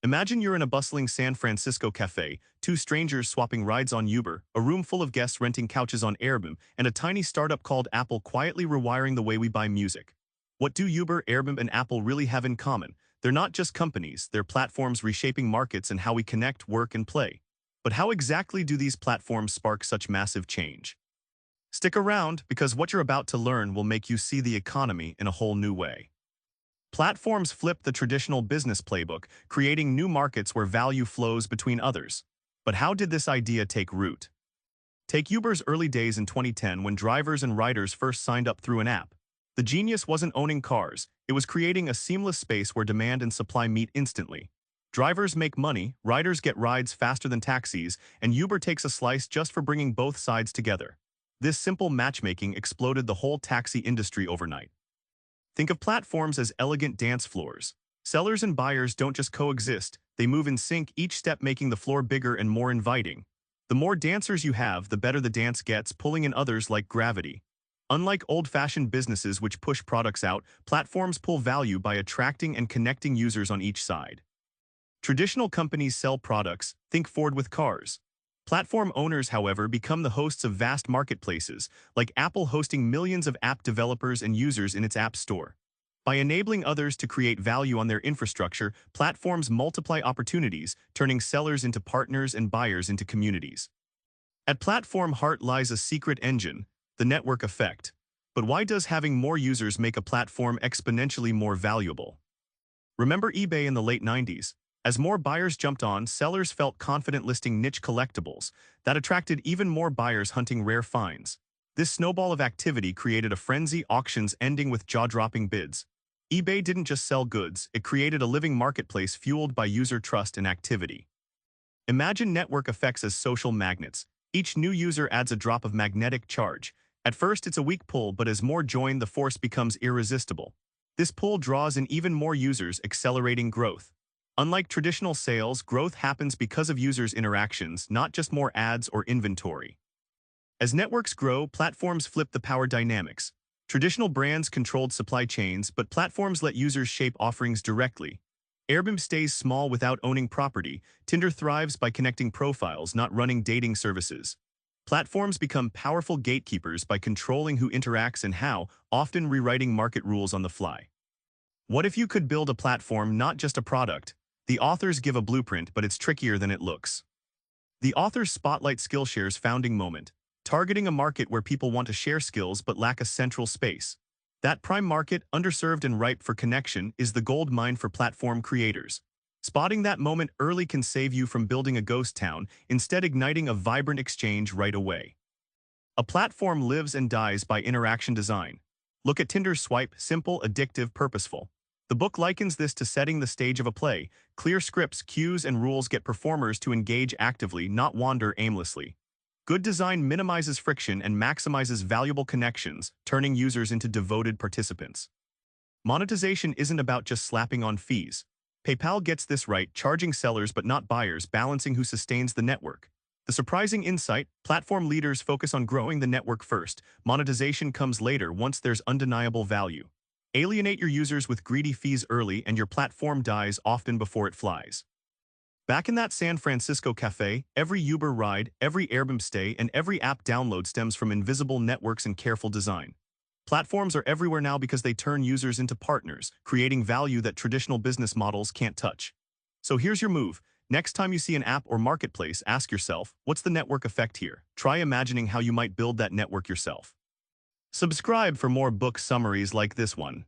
Imagine you're in a bustling San Francisco cafe, two strangers swapping rides on Uber, a room full of guests renting couches on Airbnb, and a tiny startup called Apple quietly rewiring the way we buy music. What do Uber, Airbnb, and Apple really have in common? They're not just companies, they're platforms reshaping markets and how we connect, work, and play. But how exactly do these platforms spark such massive change? Stick around, because what you're about to learn will make you see the economy in a whole new way. Platforms flip the traditional business playbook, creating new markets where value flows between others. But how did this idea take root? Take Uber's early days in 2010 when drivers and riders first signed up through an app. The genius wasn't owning cars, it was creating a seamless space where demand and supply meet instantly. Drivers make money, riders get rides faster than taxis, and Uber takes a slice just for bringing both sides together. This simple matchmaking exploded the whole taxi industry overnight. Think of platforms as elegant dance floors. Sellers and buyers don't just coexist, they move in sync, each step making the floor bigger and more inviting. The more dancers you have, the better the dance gets, pulling in others like gravity. Unlike old-fashioned businesses which push products out, platforms pull value by attracting and connecting users on each side. Traditional companies sell products, think Ford with cars. Platform owners, however, become the hosts of vast marketplaces, like Apple hosting millions of app developers and users in its app store. By enabling others to create value on their infrastructure, platforms multiply opportunities, turning sellers into partners and buyers into communities. At platform heart lies a secret engine, the network effect. But why does having more users make a platform exponentially more valuable? Remember eBay in the late 90s? As more buyers jumped on, sellers felt confident listing niche collectibles. That attracted even more buyers hunting rare finds. This snowball of activity created a frenzy, auctions ending with jaw-dropping bids. eBay didn't just sell goods, it created a living marketplace fueled by user trust and activity. Imagine network effects as social magnets. Each new user adds a drop of magnetic charge. At first it's a weak pull, but as more join, the force becomes irresistible. This pull draws in even more users, accelerating growth. Unlike traditional sales, growth happens because of users' interactions, not just more ads or inventory. As networks grow, platforms flip the power dynamics. Traditional brands controlled supply chains, but platforms let users shape offerings directly. Airbnb stays small without owning property. Tinder thrives by connecting profiles, not running dating services. Platforms become powerful gatekeepers by controlling who interacts and how, often rewriting market rules on the fly. What if you could build a platform, not just a product? The authors give a blueprint, but it's trickier than it looks. The authors spotlight Skillshare's founding moment, targeting a market where people want to share skills but lack a central space. That prime market, underserved and ripe for connection, is the gold mine for platform creators. Spotting that moment early can save you from building a ghost town, instead igniting a vibrant exchange right away. A platform lives and dies by interaction design. Look at Tinder's swipe, simple, addictive, purposeful. The book likens this to setting the stage of a play. Clear scripts, cues, and rules get performers to engage actively, not wander aimlessly. Good design minimizes friction and maximizes valuable connections, turning users into devoted participants. Monetization isn't about just slapping on fees. PayPal gets this right, charging sellers but not buyers, balancing who sustains the network. The surprising insight: platform leaders focus on growing the network first. Monetization comes later once there's undeniable value. Alienate your users with greedy fees early and your platform dies, often before it flies. Back in that San Francisco cafe, every Uber ride, every Airbnb stay, and every app download stems from invisible networks and careful design. Platforms are everywhere now because they turn users into partners, creating value that traditional business models can't touch. So here's your move. Next time you see an app or marketplace, ask yourself, what's the network effect here? Try imagining how you might build that network yourself. Subscribe for more book summaries like this one.